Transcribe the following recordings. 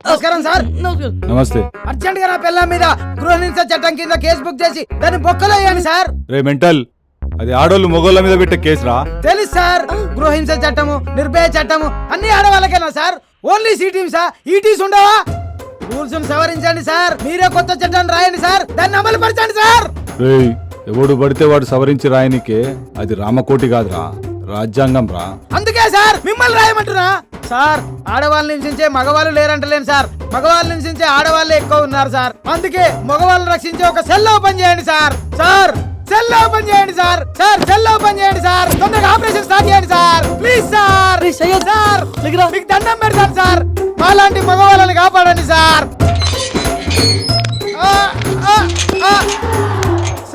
నమస్కారం సార్. నమస్తే. అర్జెంట్ గా నా పిల్లల మీద గృహ హింస చట్టం కింద కేసు బుక్ చేసి దాన్ని బొక్కలో వేయండి సార్. రే మెంటల్, అది ఆడోళ్ళు మొగోళ్ళ మీద పెట్టే కేసురా. తెలుసు సార్, గృహ హింస చట్టము, నిర్భయ చట్టము అన్ని ఆడవాళ్ళకేనా సార్? ఓన్లీ సి టీమ్సా, ఈ టీమ్స్ ఉండవా? రూల్స్ సవరించండి సార్. మీరే కొత్త చట్టాన్ని రాయండి సార్, దాన్ని అమలు పరచండి సార్. రేయ్, ఎవడు పడితే వాడు సవరించి రాయనికే అది రామకోటి కాదురా, రాజ్యాంగం రా. అందుకే సార్ మిమ్మల్ని రాయమంటున్నా సార్. ఆడవాళ్ళని హింసించే మగవాళ్ళు లేరంటలేను సార్, మగవాళ్ళని హింసించే ఆడవాళ్ళే ఎక్కువ ఉన్నారు సార్. అందుకే మగవాళ్ళని రక్షించే ఒక సెల్ ఓపెన్ చేయండి సార్. సార్ సెల్ ఓపెన్ చేయండి సార్. సార్ సెల్ ఓపెన్ చేయండి సార్. తొందరగా ఆపరేషన్ స్టార్ట్ చేయండి సార్. Please sir. సార్ మీకు దండం పెడతాను సార్. మాలాంటి మగవాళ్ళని కాపాడండి సార్.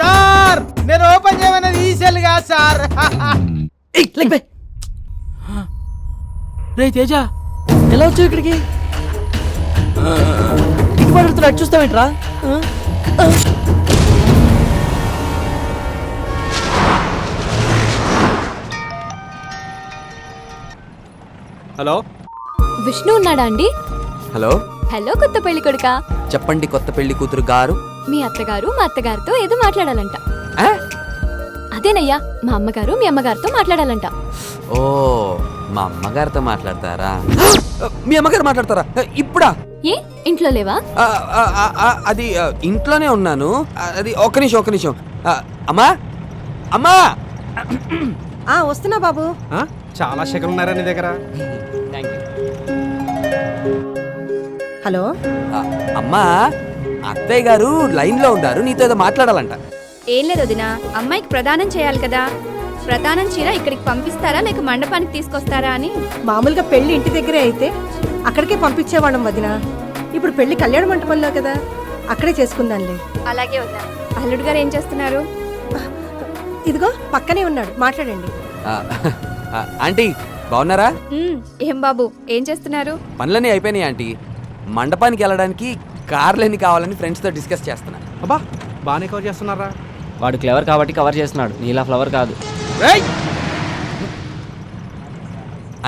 సార్ నేను ఓపెన్ చేయమన్నది ఈ సెల్ కాదు సార్. రే తేజ, ఎలా వచ్చావు ఇక్కడికి? ఇటుపడుతున్నా చూస్తావేంట్రా? హలో, విష్ణు ఉన్నాడా అండి? హలో హలో కొత్త పెళ్లి కొడుకా. చెప్పండి కొత్త పెళ్లి కూతురు గారు. మీ అత్తగారు మా అత్తగారితో ఏదో మాట్లాడాలంట. అదేనయ్యా, మా అమ్మగారు మీ అమ్మగారితో మాట్లాడాలంట. ఓ, మా అమ్మగారితో మాట్లాడతారా? మీ అమ్మగారు మాట్లాడతారా ఇప్పుడా? ఏ ఇంట్లో లేవా? అది ఇంట్లోనే ఉన్నాను. అది ఒక్క నిమిషం. అమ్మా అమ్మా. వస్తున్నా బాబు. చాలా శకలు ఉన్నారా నీ దగ్గర? హలో అమ్మా, అత్తయ్య గారు లైన్ లో ఉన్నారు, నీతో ఏదో మాట్లాడాలంట. ఏం లేదు వదినా, అమ్మాయికి ప్రదానం చేయాలి కదా. ప్రదానం చీర ఇక్కడికి పంపిస్తారా లేక మండపానికి తీసుకొస్తారా అని. మామూలుగా పెళ్లి ఇంటి దగ్గరే అయితే అక్కడికే పంపించేవాళ్ళం వదినా. ఇప్పుడు పెళ్లి కళ్యాణ మంటపంలో కదా, అక్కడే చేసుకుందాంలే. అలాగే వదినా. అల్లుడు గారు ఏం చేస్తున్నారు? ఇదిగో పక్కనే ఉన్నాడు, మాట్లాడండి. ఆంటీ బాగున్నారా? ఏం బాబు ఏం చేస్తున్నారు? పనులన్నీ అయిపోయినాయి ఆంటీ. మండపానికి వెళ్ళడానికి కార్లన్నీ కావాలని ఫ్రెండ్స్ తో డిస్కస్ చేస్తున్నా. అబ్బా బాగానే కవర్ చేస్తున్నారా? వాడు క్లవర్ కాబట్టి కవర్ చేస్తున్నాడు, నీలా ఫ్లవర్ కాదు.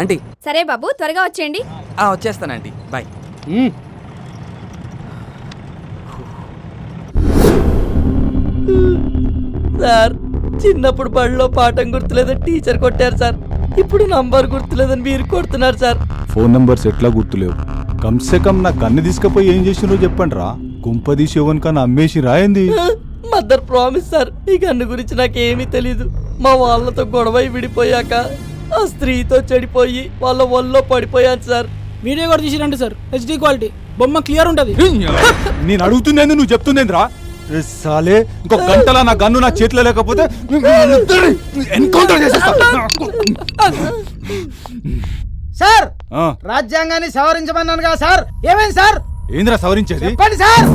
ఆంటీ సరే బాబు త్వరగా వచ్చేయండి. వచ్చేస్తాను ఆంటీ, బాయ్. సార్, చిన్నప్పుడు బడిలో పాఠం గుర్తులేదని టీచర్ కొట్టారు సార్. ఇప్పుడు నంబర్ గుర్తులేదని మీరు కొడుతున్నారు సార్. ఫోన్ నంబర్స్ ఎట్లా గుర్తులేవు? కమ్సే కమ్ నా గన్ను తీసుకపోయి ఏం చేసినో చెప్పండి రా. కుంపదీసి ఎవరి కన్నా అమ్మేసి రాయింది. మదర్ ప్రామిస్ సార్, ఈ గన్ను గురించి నాకేమీ తెలీదు. మా వాళ్ళతో గొడవ విడిపోయాక ఆ స్త్రీతో చెడిపోయి వాళ్ళ ఒళ్ళో పడిపోయాను సార్. వీడియో కూడా తీసిరండి సార్, హెచ్డి క్వాలిటీ, బొమ్మ క్లియర్ ఉంటది. నేను అడుగుతుందేంది, నువ్వు చెప్తుందేంద్రా? సాలే, ఇంకో గంటలా నా గన్ను నా చేతిలో లేకపోతే ఎన్కౌంటర్ చేసేస్తా. సార్ రాజ్యాంగాన్ని సవరించమన్నాను కదా సార్, ఏమైంది సార్? ఏంద్రా సవరించేది? చెప్పండి సార్.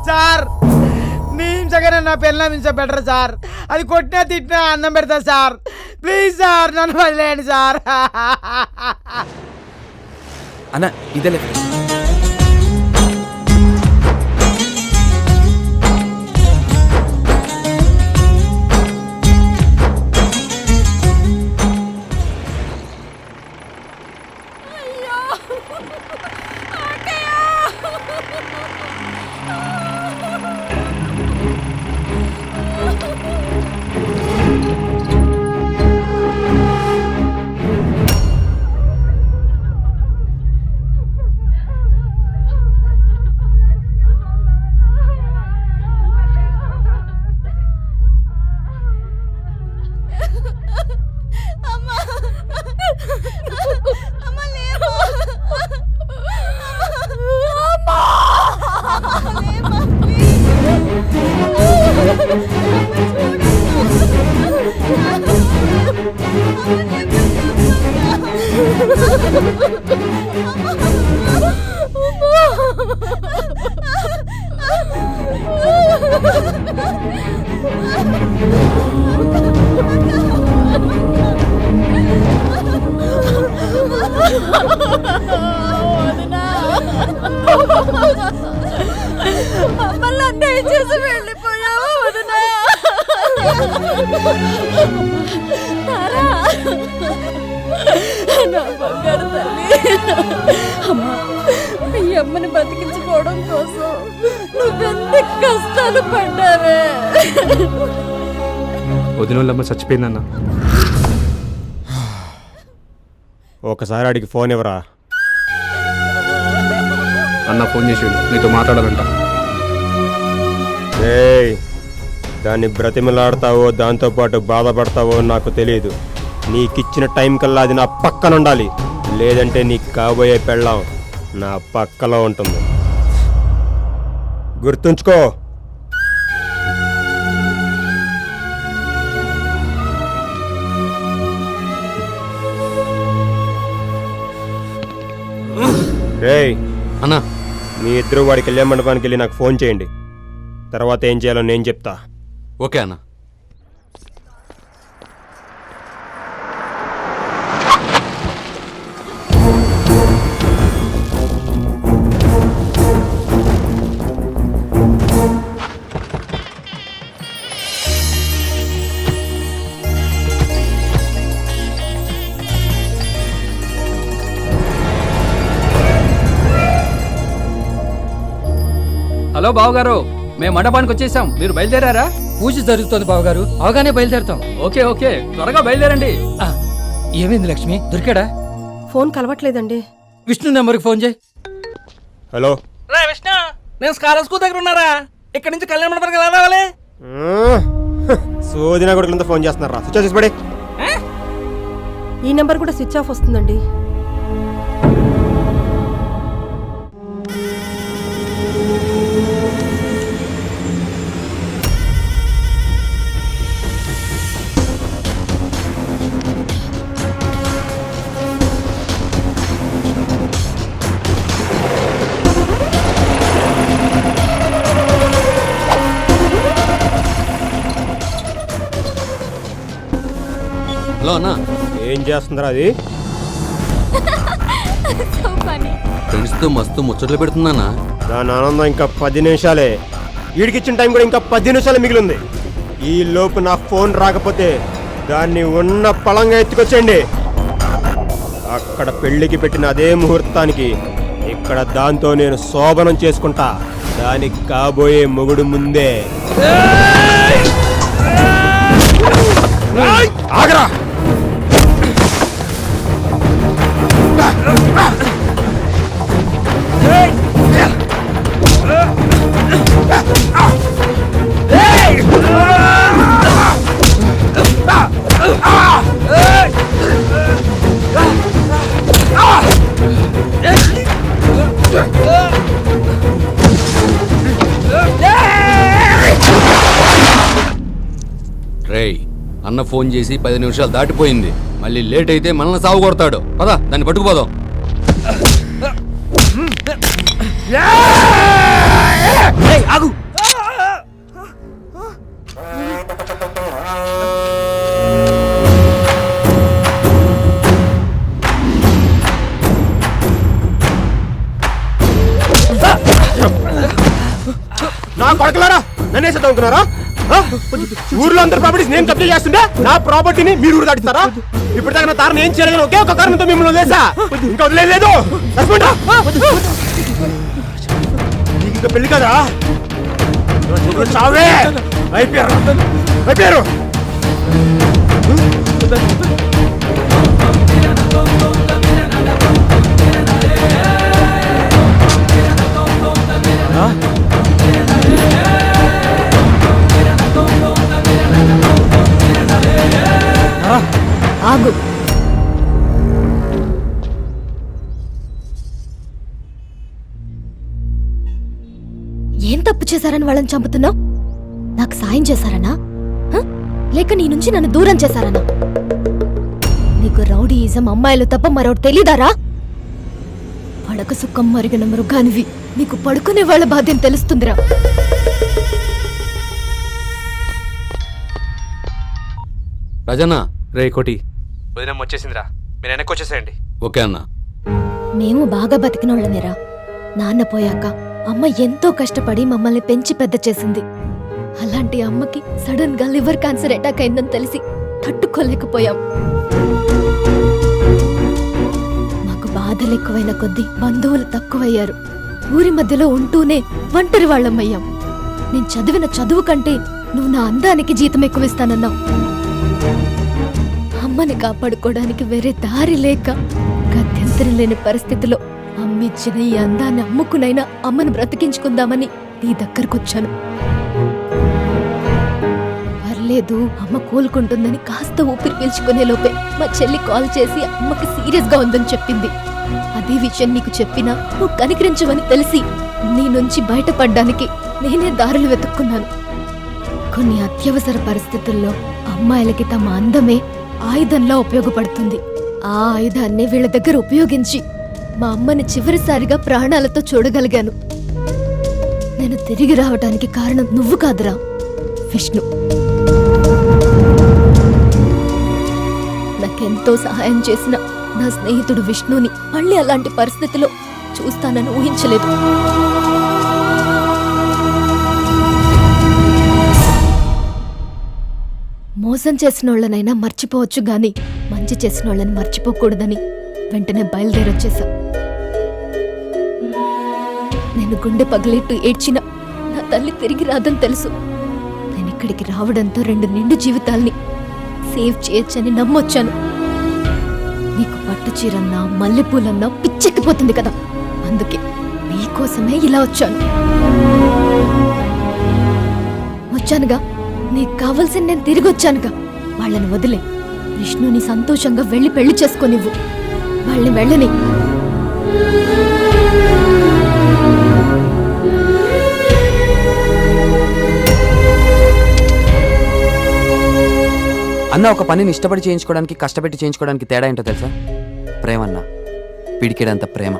సార్ నీంచగానే నా పిల్లల నుంచి బెటర్ సార్. అది కొట్టినా తిట్టినా అన్నం పెడతా సార్. ప్లీజ్ సార్ నన్ను వదిలేయండి సార్. అన్న ఇదే మమ్మల్ని దయచేసి వెళ్ళిపోయావు. తారా నా బంగారు తల్లి అమ్మా మీ అమ్మని బతికించుకోవడం కోసం నువ్వెంత కష్టాలు పడ్డావే. వదినోళ్ళమ్మ చచ్చిపోయిందన్న. ఒకసారి అడిగి ఫోన్ ఇవ్వరా. అన్న ఫోన్ చేసిండు, నీతో మాట్లాడాలంట. ఏయ్, దాన్ని బ్రతిమలాడతావో దాంతోపాటు బాధపడతావో నాకు తెలియదు. నీకిచ్చిన టైం కల్లా అది నా పక్కన ఉండాలి, లేదంటే నీకు కాబోయే పెళ్ళాం నా పక్కలో ఉంటుంది. గుర్తుంచుకో. రేయ్ అన్నా, మీ ఇద్దరు వాడి కళ్యాణ మండపానికి వెళ్ళి నాకు ఫోన్ చేయండి. తర్వాత ఏం చేయాలో నేను చెప్తా. ఓకే అన్న. హలో బావగారు, మేము మండపానికి వచ్చేసాం, మీరు బయలుదేరారా? పూజ జరుగుతోంది బావగారు, అవగానే బయలుదేరుతాం. ఓకే ఓకే, త్వరగా బయలుదేరండి. ఏమైంది లక్ష్మి, దొరికాడా? ఫోన్ కలవట్లేదండి. విష్ణు నెంబర్కి ఫోన్ చేయి. హలో విష్ణు, నేను స్కాలర్ స్కూల్ దగ్గర ఉన్నారా? ఇక్కడ నుంచి కళ్యాణ మండపానికి ఎలా రావాలి? సోదినా కొడుకులంతా ఫోన్ చేస్తున్నారా? స్విచ్ ఆఫ్ చేసి పడే. ఈ నెంబర్ కూడా స్విచ్ ఆఫ్ వస్తుందండి. హలో అన్నా, ఏం చేస్తుందిరా అది? ఫ్రెండ్స్తో మస్తు ముచ్చట్లు పెడుతుందన్నా. దాని ఆనందం ఇంకా 10 నిమిషాలే. వీడికిచ్చిన టైం కూడా ఇంకా 10 నిమిషాలు మిగిలింది. ఈ లోపు నా ఫోన్ రాకపోతే దాన్ని ఉన్న పళంగా ఎత్తుకొచ్చేయండి. అక్కడ పెళ్లికి పెట్టిన అదే ముహూర్తానికి ఇక్కడ దాంతో నేను శోభనం చేసుకుంటా. దానికి కాబోయే మొగుడు ముందే. ఆగరా! రేయ్, అన్న ఫోన్ చేసి 10 నిమిషాలు దాటిపోయింది. మళ్ళీ లేట్ అయితే మనల్ని సాగు కొడతాడు. పదా, దాన్ని పట్టుకుపోదాం. ఆగు. నా కొడకలారా, నన్నే చదువుకున్నారా? ఊర్లో అందరు ప్రాపర్టీస్ నేను కబ్జా చేస్తుంటే నా ప్రాపర్టీని మీరు ఊరు దాటిస్తారా? ఇప్పుడు దాకా నా తారణ ఏం చేయలేదు, ఒకే ఒక కారణంతో మిమ్మల్ని వదిలేసా. ఇంకా వదిలేదు. ఇంకా పెళ్లి కదా, చావే. అయిపోయారు. ఆగు. ఏం తప్పు చేశారని వాళ్ళని చంపుతున్నావు? నాకు సాయం చేశారనా, లేక నీ నుంచి నన్ను దూరం చేశారనా? నీకు రౌడీయిజం అమ్మాయిలు తప్ప మరొకటి తెలీదారా? పడక సుఖం మరిగిన మృగానివి, నీకు పడుకునే వాళ్ళ బాధ్యం తెలుస్తుందిరా. రాజన్న, రే కోటి, వదినమ్మ వచ్చేసిందిరా, మీరు వెనక్కి వచ్చేసేయండి. ఓకే అన్న. మేము బాగా బతికినోళ్ళమేరా. నాన్న పోయాక అమ్మ ఎంతో కష్టపడి మమ్మల్ని పెంచి పెద్ద చేసింది. అలాంటి అమ్మకి సడన్ గా లివర్ క్యాన్సర్ అటాక్ అయిందని తెలిసి తట్టుకోలేకపోయాం. మాకు బాధలు ఎక్కువైన కొద్దీ బంధువులు తక్కువయ్యారు. ఊరి మధ్యలో ఉంటూనే ఒంటరి వాళ్ళమయ్యాం. నేను చదివిన చదువు కంటే నువ్వు నా అందానికి జీతం ఎక్కువిస్తానన్నావు. అమ్మని కాపాడుకోవడానికి వేరే దారి లేక గత్యంతరం లేని పరిస్థితిలో అమ్మిచ్చిన ఈ అందాన్ని అమ్ముకునైనా అమ్మను బ్రతికించుకుందామని నీ దగ్గరకొచ్చాను. పర్లేదు, అమ్మ కోలుకుంటుందని కాస్త ఊపిరి పీల్చుకునే లోపే మా చెల్లి కాల్ చేసి అమ్మకి సీరియస్ గా ఉందని చెప్పింది. అదే విషయం నీకు చెప్పినా నువ్వు కనికరించవని తెలిసి నీ నుంచి బయటపడ్డానికి నేనే దారులు వెతుక్కున్నాను. కొన్ని అత్యవసర పరిస్థితుల్లో అమ్మాయిలకి తమ అందమే ఆయుధంలా ఉపయోగపడుతుంది. ఆ ఆయుధాన్ని వీళ్ళ దగ్గర ఉపయోగించి మా అమ్మని చివరిసారిగా ప్రాణాలతో చూడగలిగాను. నేను తిరిగి రావడానికి కారణం నువ్వు కాదురా, విష్ణు. నాకెంతో సహాయం చేసిన నా స్నేహితుడు విష్ణుని మళ్ళీ అలాంటి పరిస్థితిలో చూస్తానని ఊహించలేదు. మోసం చేసిన వాళ్ళనైనా మర్చిపోవచ్చు గాని మంచి చేసిన వాళ్ళని మర్చిపోకూడదని వెంటనే బయలుదేరొచ్చేశా. నేను గుండె పగిలేట్టు ఏడ్చిన నా తల్లి తిరిగి రాదని తెలుసు. నేను ఇక్కడికి రావడంతో 2 నిండు జీవితాల్ని సేవ్ చేయొచ్చని నమ్మొచ్చాను. నీకు పట్టు చీరన్నా మల్లెపూలన్నా పిచ్చెక్కిపోతుంది కదా, అందుకే నీకోసమే ఇలా వచ్చానుగా. నీకు కావలసిన నేను తిరిగి వచ్చానుగా. వాళ్ళని వదిలే, విష్ణుని సంతోషంగా వెళ్ళి పెళ్లి చేసుకోనివ్వు. వాళ్ళని వెళ్ళని. అన్న, ఒక పనిని ఇష్టపడి చేయించుకోవడానికి కష్టపెట్టి చేయించుకోవడానికి తేడా ఏంటో తెలుసా? ప్రేమ అన్న, పిడికేడంత ప్రేమ.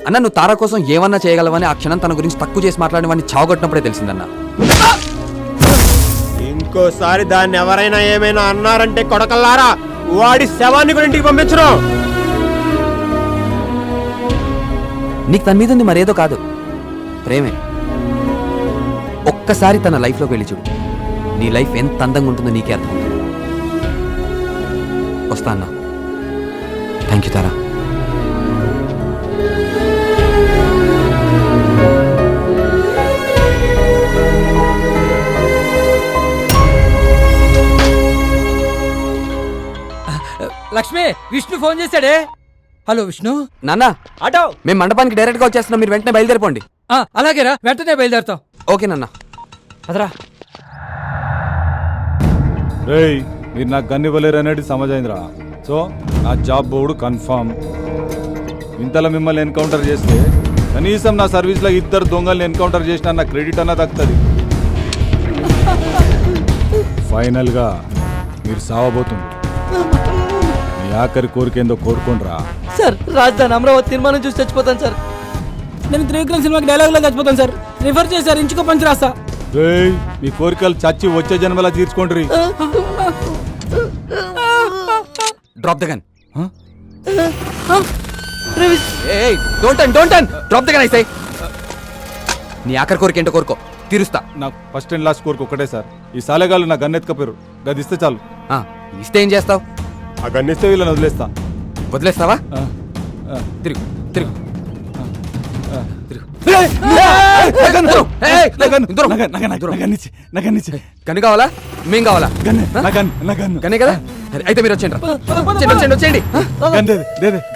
అన్న, నువ్వు తారా కోసం ఏమన్నా చేయగలవని ఆ క్షణం తన గురించి తక్కువ చేసి మాట్లాడినవని చావగొట్టినప్పుడే తెలిసిందన్న. ఇంకోసారి దాన్ని ఎవరైనా ఏమైనా అన్నారంటే కొడకల్లారా, వాడి శవాన్ని కూడా ఇంటికి పంపించను. నీకు తన మీద ఉంది మరేదో కాదు, ప్రేమే. ఒక్కసారి తన లైఫ్లోకి వెళ్ళి చూడు, నీ లైఫ్ ఎంత అందంగా ఉంటుందో నీకే అర్థమవుతుంది. వస్తా అన్నా. Thank you Tara. Lakshmi, Vishnu phone చేశాడే. హలో విష్ణు. నాన్న, ఆటో మేము మండపానికి డైరెక్ట్ గా వచ్చేస్తున్నాం, మీరు వెంటనే బయలుదేరిపోండి. అలాగేరా, వెంటనే బయలుదేరుతాం. ఓకే నాన్న. అదరా. రేయ్, మీరు నాకు గన్ ఇవ్వలేరు అనేది సమజైందిరా. సో నా జాబ్ బోర్డు కన్ఫర్మ్. ఇంతలో మిమ్మల్ని ఎన్కౌంటర్ చేస్తే కనీసం నా సర్వీస్లో 2 దొంగల్ని ఎన్కౌంటర్ చేసిన నా క్రెడిట్ అన్న దక్కుతుంది. ఫైనల్గా మీరు సావబోతుంది. మీ ఆఖరి కోరికేందో కోరుకోండిరా. సార్, రాజధాని అమరావతి తీర్మానం చూసి చచ్చిపోతాను సార్. నేను త్రివిక్రమ్ సినిమాకి డైలాగ్ లో చచ్చిపోతాను సార్. రిఫర్ చేశారు, ఇంచుకో పంచి రాస్తా. రేయ్, మీ కోరికలు చచ్చి వచ్చే జన్మలా తీర్చుకోండి. Drop the gun. Drop the gun ఐసే. నీ ఆఖరి కోరిక ఏంటో కోరుకో, తీరుస్తా. నాకు ఫస్ట్ అండ్ లాస్ట్ కోరిక ఒకటే సార్. ఈ సాలెగాళ్ళు నా గన్ ఎత్తుకపోయారు, గది ఇస్తే చాలు. ఇస్తే ఏం చేస్తావు? ఆ గన్ ఇస్తే వీళ్ళని వదిలేస్తా. వదిలేస్తావా? తిరుగు తిరుగు. గన్ను కావాలా? మేం కావాలా? గన్నే కదా, అయితే మీరు వచ్చేయండి. వచ్చేయండి.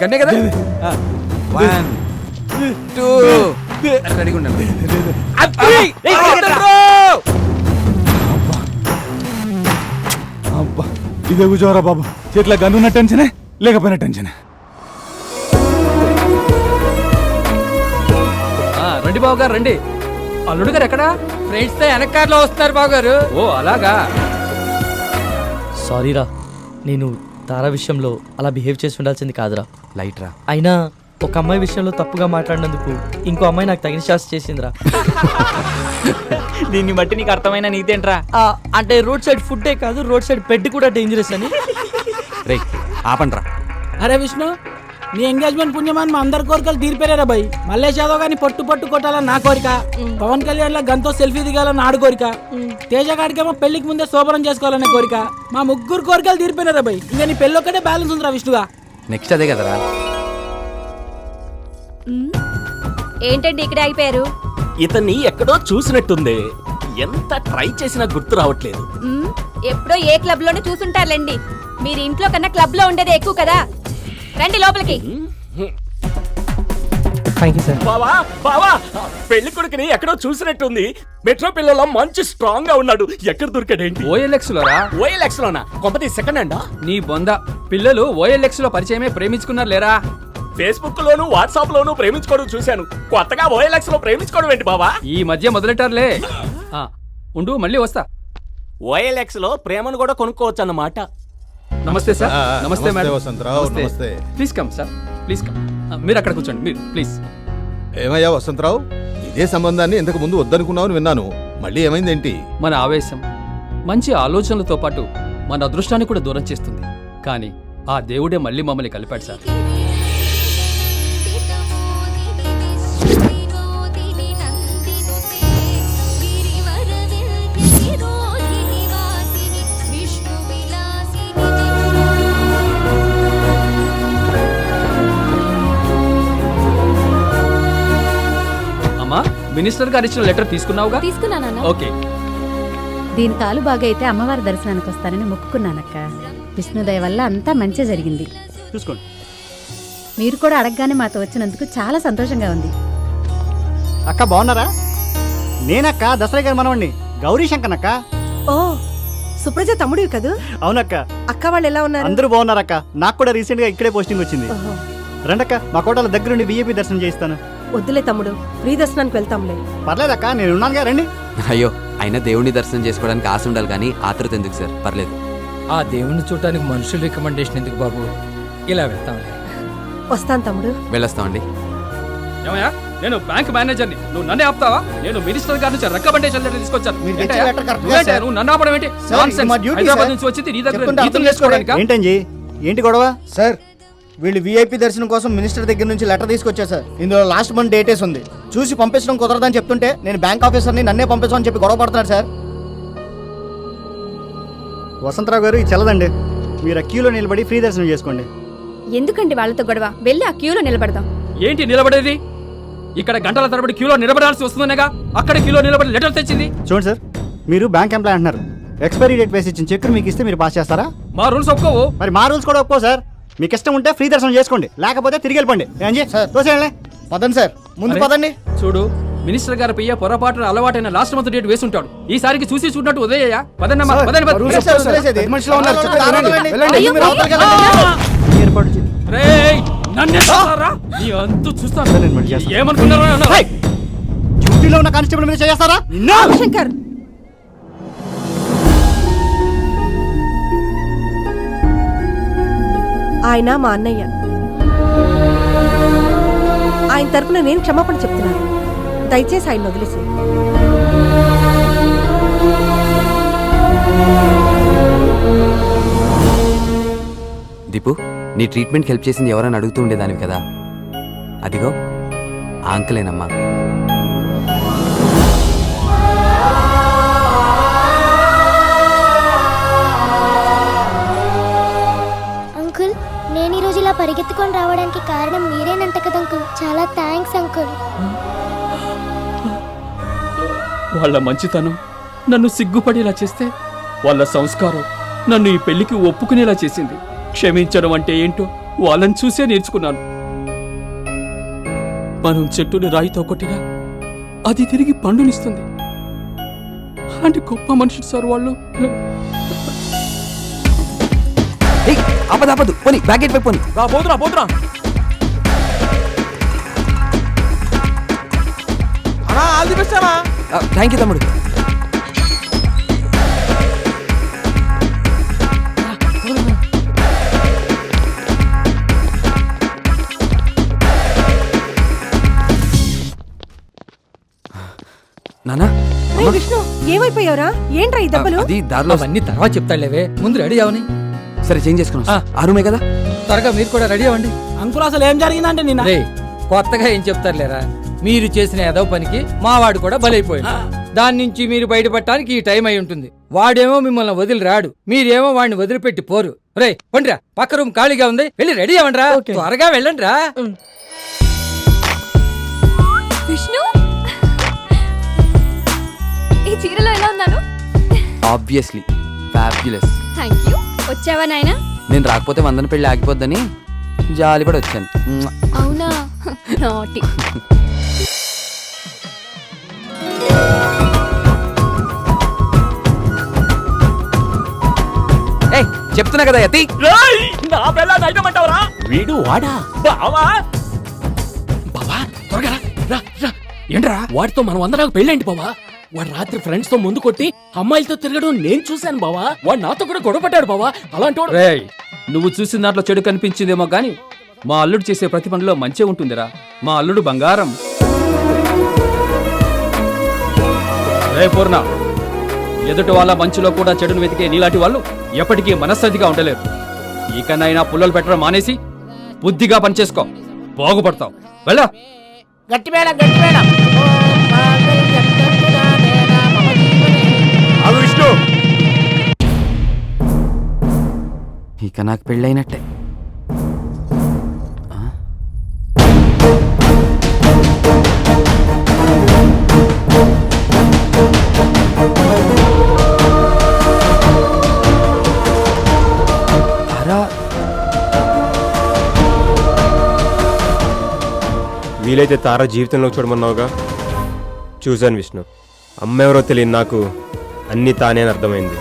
గన్నే కదా. 1 2 రెడీగా ఉండండి. ఇదే కూర్చోరా బాబు, చేతిలో గన్నున్న టెన్షనే, లేకపోయినా టెన్షనే. రండి బాబు గారు, రండి. అల్లుడు గారు ఎక్కడా? ఫ్రెండ్స్ తో వెనక కార్లో వస్తున్నారు బాబు గారు. ఓ అలాగా. సారీరా, నేను తారా విషయంలో అలా బిహేవ్ చేసి ఉండాల్సింది కాదురా. లైట్ రా. అయినా ఒక అమ్మాయి విషయంలో తప్పుగా మాట్లాడినందుకు ఇంకో అమ్మాయి నాకు తగిన శాస్త్ర చేసిందిరా. దీన్ని బట్టి నీకు అర్థమైన నీతేంట్రా? అంటే రోడ్ సైడ్ ఫుడ్డే కాదు, రోడ్ సైడ్ బెడ్ కూడా డేంజరస్ అని. రేయ్, ఆపండ్రా. అరే విష్ణు, నీ ఎంగేజ్మెంట్ పుణ్యమాన్ మా అందరి కోరికలు తీరిపోయారా బాయ్. మల్లేష్ యాదవ్ గాని పొట్టు కొట్టాలని నా కోరిక, పవన్ కళ్యాణ్ లా గంతో సెల్ఫీ దిగాలని ఆడు కోరిక, తేజ గాడికేమో పెళ్లికి ముందే శోభనం చేసుకోవాలనే కోరిక. మా ముగ్గురు కోరికలు తీరిపోయినారా బాయ్. ఇంకా నీ పెళ్ళి ఒక్కటే బ్యాలెన్స్ ఉందిరా విష్ణుగా. నెక్స్ట్ అదే కదరా. ఏంటండి ఇక్కడే అయిపోయారు? ఇతన్ని ఎక్కడో చూసినట్టుంది, ఎంత ట్రై చేసినా గుర్తు రావట్లేదు. ఎప్పుడో ఏ క్లబ్ లోనే చూసుంటారులేండి. మీరు ఇంట్లో కన్నా క్లబ్ లో ఉండేది ఎక్కువ కదా. రండి లోపలికి. బావా బావా, పెళ్లి కొడుకుని ఎక్కడో చూసినట్టుంది. మెట్రో పిల్లల మంచి స్ట్రాంగ్ గా ఉన్నాడు. ఎక్కడ దొరికాడేంటి? OLX LoRa? ఓఎల్ఎక్స్ లోనా? కొంపతి సెకండ్ హ్యాండా? నీ బొంద. పిల్లలు ఓఎల్ఎక్స్ లో పరిచయమే ప్రేమించుకున్నారు లేరా? ఫేస్బుక్ లోను వాట్సాప్ లోను ప్రేమించుకోవడం చూశాను. కొత్తగా ఓఎల్ఎక్స్ లో ప్రేమించుకోవడం ఏంటి బావా? ఈ మధ్య మొదలెట్టారులే. ఉండు, మళ్ళీ వస్తా. ఓఎల్ఎక్స్ లో ప్రేమను కూడా కొనుక్కోవచ్చు అన్నమాట. నమస్తే సార్. నమస్తే మేడం. వసంతరావు, నమస్తే. Please come sir, please come. మీరు అక్కడ కూర్చోండి, మీరు ప్లీజ్. ఏమయ్యా వసంతరావు, ఇదే సంబంధాన్ని ఇంతకు ముందు వద్దనుకున్నావు విన్నాను. మళ్ళీ ఏమైందేంటి? మన ఆవేశం మంచి ఆలోచనలతో పాటు మన అదృష్టాన్ని కూడా దూరం చేస్తుంది. కానీ ఆ దేవుడే మళ్ళీ మమ్మల్ని కలిపాడు సార్. అమ్మా, మినిస్టర్ గారు ఇచ్చిన లెటర్ తీసుకున్నావుగా? తీసుకున్నానా? ఓకే. దీని కాలు బాగా అయితే అమ్మవారి దర్శనానికి వస్తానని మొక్కుకున్నానక్క. విష్ణుదయ వల్ల అంతా మంచి జరిగింది. చూసుకోండి. మీరు కూడా అడగగానే మాతో వచ్చినందుకు చాలా సంతోషంగా ఉంది. అక్క బాగున్నారా? నేనక్క దసరా గారి మనవండి, గౌరీ శంకర్ అక్క. ఓ, సుప్రజ తమ్ముడివి కదూ? అవునక్క. అక్క వాళ్ళు ఎలా ఉన్నారు? అందరూ బాగున్నారక్క. నాకు కూడా రీసెంట్ గా ఇక్కడే పోస్టింగ్ వచ్చింది. ఓహో. రండక్క, మా కోటల దగ్గరుండి విఐపి దర్శనం చేయిస్తాను. వద్దులే తమ్ముడు, ఫ్రీ దర్శనానికి వెళ్తాంలే. పర్లేదక్క, నేను ఉన్నానుగా, రండి. అయ్యో, అయినా దేవుడిని దర్శనం చేసుకోవడానికి ఆశ ఉండాలి కానీ ఆతృత ఎందుకు సార్? పర్లేదు. ఆ దేవుణ్ణి చూడటానికి మనుషుల రికమెండేషన్ ఎందుకు బాబు? ఇలా వెళ్తాంలే. వస్తాను తమ్ముడు. వెళ్ళొస్తామండి. ఏమయ్యా, నేను బ్యాంక్ మేనేజర్ని, నువ్వు నన్నే ఆపుతావా? నేను మినిస్టర్ గారి నుంచి రికమెండేషన్ లెటర్ తీసుకొచ్చాను. ఏంటయ్యా? నువ్వు నన్ను ఆపడం ఏంటి? హైదరాబాద్ నుంచి వచ్చింది నీ దగ్గర నీతులు చేసుకోవడానికా? ఏంటండి, ఏంటి గొడవ? సార్, వీళ్ళు విఐపి దర్శనం కోసం మినిస్టర్ దగ్గర నుంచి లెటర్ తీసుకొచ్చారు సార్. ఇందులో లాస్ట్ మంత్ డేటేస్ ఉంది. చూసి పంపించడం కుదరదని చెప్తుంటే నేను బ్యాంక్ ఆఫీసర్ని నన్నే పంపించమని చెప్పి గొడవ పడుతున్నాడు సార్. వసంతరావు గారు, ఇది చెల్లదండి. మీరు ఆ క్యూలో నిలబడి ఫ్రీ దర్శనం చేసుకోండి. ఎందుకండి వాళ్ళతో గొడవ? వెళ్ళి ఆ క్యూలో నిలబడదాం. ఏంటి నిలబడేది? ఇక్కడ గంటల తరబడి క్యూలో నిలబడాల్సి వస్తుందనేగా అక్కడ క్యూలో నిలబడి లెటర్ తెచ్చింది. చూడండి సార్, మీరు బ్యాంక్ ఎంప్లాయ్ అంటున్నారు. ఎక్స్పైరీ డేట్ వేసి ఇచ్చిన చెక్ మీకు ఇస్తే మీరు పాస్ చేస్తారా? మా రూల్స్ ఒప్పుకోవు. మరి మా రూల్స్ కూడా ఒప్పుకో సార్. మీకు ఇష్టం ఉంటే ఫ్రీ దర్శనం చేసుకోండి, లేకపోతే తిరిగి వెళ్ళిపోండి. పదండి సార్, ముందు అరే, పదండి. చూడు, మినిస్టర్ గారి పియ్య పొరపాటున అలవాటైన లాస్ట్ మంత్ డేట్ వేసి ఉంటాడు. ఈసారికి చూసి చూడనట్టు ఉదయ్యా. పదండమ్మా, పదండి, రేయ్, నన్నే చూస్తారా? నీ అంతు చూస్తాను. ఏమనుకున్నారా? డ్యూటీలో ఉన్న కానిస్టేబుల్ మీద చేస్తారా? శంకర్, ఆయన మా అన్నయ్య. ఆయన తరపున నేను క్షమాపణ చెప్తున్నాను. దయచేసి ఆయన వదిలేసి. దీపు, నీ ట్రీట్మెంట్కి హెల్ప్ చేసింది ఎవరైనా అడుగుతూ ఉండేదానివి కదా. అదిగో ఆ అంకులేనమ్మా. అంకుల్, నేను ఈ రోజు ఇలా పరిగెత్తుకొని రావడానికి కారణం మీరేనంట కదా అంకుల్. చాలా థ్యాంక్స్ అంకుల్. వాళ్ళ మంచితనం నన్ను సిగ్గుపడేలా చేస్తే, వాళ్ళ సంస్కారం నన్ను ఈ పెళ్లికి ఒప్పుకునేలా చేసింది. క్షమించడం అంటే ఏంటో వాళ్ళని చూసే నేర్చుకున్నాను. మనం చెట్టుని రాయితో కొట్టినా అది తిరిగి పండునిస్తుంది. అలాంటి గొప్ప మనుషులు సార్ వాళ్ళు. ఆపదు పోనీ, బ్యాగెట్ పై పోనీ. పోతురా. థ్యాంక్ యూ తమ్ముడు. నానా, విష్ణు, ఏమైపోయావురా? ఏంట్రా ఈ దెబ్బలు? అది దారిలో అవన్నీ తర్వాత చెప్తాడులేవే, ముందు రెడీ అవని. సరే, చేంజ్ చేసుకున్నా. ఆ రూమే కదా. త్వరగా మీరు కూడా రెడీ అవ్వండి. అంకుల్ అసలు ఏం జరిగిందంటే నిన్న రే కొత్తగా ఏం చెప్తారులేరా, మీరు చేసిన ఏదో పనికి మావాడు కూడా బలైపోయాడు. దాని నుంచి మీరు బయటపడటానికి ఈ టైం అయి ఉంటుంది. వాడేమో మిమ్మల్ని వదిలి రాడు, మీరేమో వాడిని వదిలిపెట్టి పోరు. రే పండిరా, పక్క రూమ్ ఖాళీగా ఉంది, వెళ్ళి రెడీ అవ్వండి రా. త్వరగా వెళ్ళండి రా. విష్ణు, ఈ చీరలో ఎలా ఉన్నాను? Obviously fabulous. Thank you. వచ్చావా నాయనా? నేను రాకపోతే వందన పెళ్లి ఆగిపోద్దని జాలి కూడా వచ్చాను. అవునా? నాటి. చెప్తున్నా కదా యతి, నా పిల్ల నైటమంటావరా? వీడు వాడా? బావా బావా త్వరగా రా, రా. ఏంట్రా వాడితో మనం అందరం పెళ్ళేంటి బావా? వాడు రాత్రి ఫ్రెండ్స్ తో ముందు కొట్టి అమ్మాయిలతో తిరగడం నేను చూశాను బావా. వాడు నాతో కూడా గొడవ పడ్డాడు బావా. అలాంటి వాడు. రేయ్, నువ్వు చూసిన దాంట్లో చెడు కనిపించిందేమో గాని మా అల్లుడు చేసే ప్రతి పనిలో మంచే ఉంటుందిరా. మా అల్లుడు బంగారం. రే పూర్ణ, ఎదుటి వాళ్ళ మంచులో కూడా చెడును వెతికే నీలాంటి వాళ్ళు ఎప్పటికీ మనశ్శాంతిగా ఉండలేరు. ఇకనైనా పుల్లలు పెట్టడం మానేసి బుద్ధిగా పనిచేసుకో, బాగుపడతావు. వెళ్ళా. గట్టి మేళం, గట్టి మేళం. ఆగు విష్ణు. ఇక నాకు పెళ్ళైనట్టే. వీలైతే తార జీవితంలో చూడమన్నావుగా, చూశాను విష్ణు. అమ్మ ఎవరో తెలియదు నాకు అన్నీ తానే అని అర్థమైంది.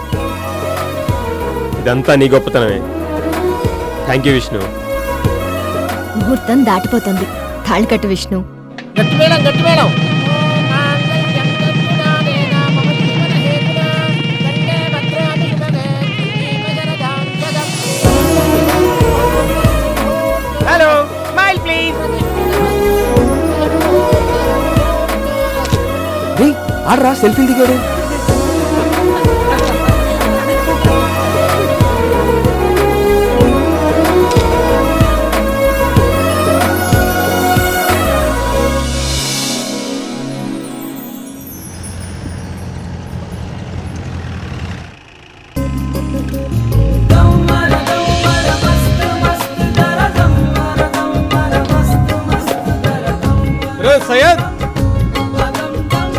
ఇదంతా నీ గొప్పతనమే. Thank you Vishnu. ముహూర్తం దాటిపోతుంది. తాళి కట్టు విష్ణు. గట్టి మేళం, గట్టి మేళం. Hello, smile please. ఆడరా సెల్ఫీలు దిగాడు. సయ్యద్,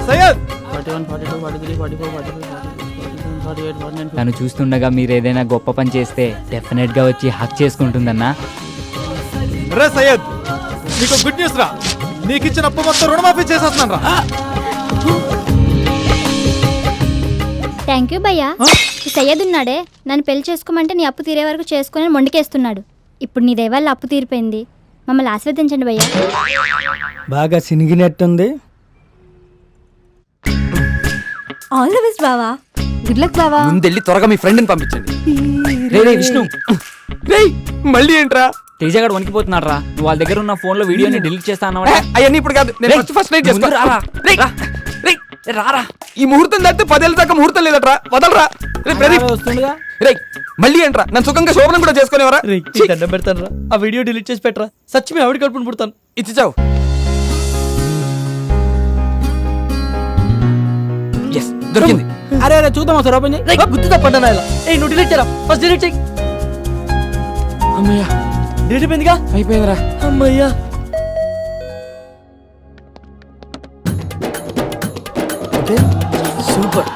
సయ్యద్. తను చూస్తుండగా మీరు ఏదైనా గొప్ప పని చేస్తే డెఫినెట్ గా వచ్చి హక్ చేసుకుంటుందన్నా. రే సయ్యద్, నీకు గుడ్ న్యూస్ రా. నీకు ఇచ్చిన అప్పు మొత్తం రుణమాఫీ చేసేస్తున్నాను రా. థ్యాంక్ యూ భయ్యా. ఈ సయ్యద్ ఉన్నాడే, నన్ను పెళ్లి చేసుకోమంటే నీ అప్పు తీరే వరకు చేసుకుని మొండికేస్తున్నాడు. ఇప్పుడు నీ దయవల్ల అప్పు తీరిపోయింది. మమ్మల్ని ఆశీర్వదించండి భయ్యా. బాగా సినిగినట్టుంది. ఆల్ ది బెస్ట్ బావా. గుడ్ లక్ బావా. ముందెళ్ళి త్వరగా మీ ఫ్రెండ్ ని పంపించండి. రే రే విష్ణు, మళ్ళీ ఏంట్రా? తేజగాడు వణికిపోతున్నాడు రా. నువ్వు వాళ్ళ దగ్గర ఉన్న ఫోన్ లో వీడియోని డిలీట్ చేస్తా అన్నమాట. అవన్నీ ఇప్పుడు కాదు, నేను ఫస్ట్ నైట్ చేసుకో. రారా. ఈ ముహూర్తం దాటితే 10 ఏళ్ళ దాకా ముహూర్తం లేదట్రా. వదలరా. రే ప్రదీప్, వస్తుండగా రే మళ్ళీ ఏంట్రా? నన్ను సుఖంగా శోభనం కూడా చేసుకునేవరా? దండం పెడతాను రా, ఆ వీడియో డిలీట్ చేసి పెట్టరా. సచ్చి మీ ఆవిడ కడుపుని పుడతాను. ఇచ్చావు. దొరికింది. అరే అరే చూద్దాం సార్, ఓపెన్ చేయి. గుర్తు తప్పండి ఇలా. నువ్వు డిలీట్ చేయరా, ఫస్ట్ డిలీట్ చెయ్యి. అమ్మయ్యా, డిలీట్ అయిపోయిందిగా. అయిపోయిందిరా. అమ్మయ్యా. సూపర్.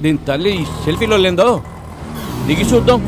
దీని తల్లి సెల్ఫీలో లేదో దిగి చూద్దాం.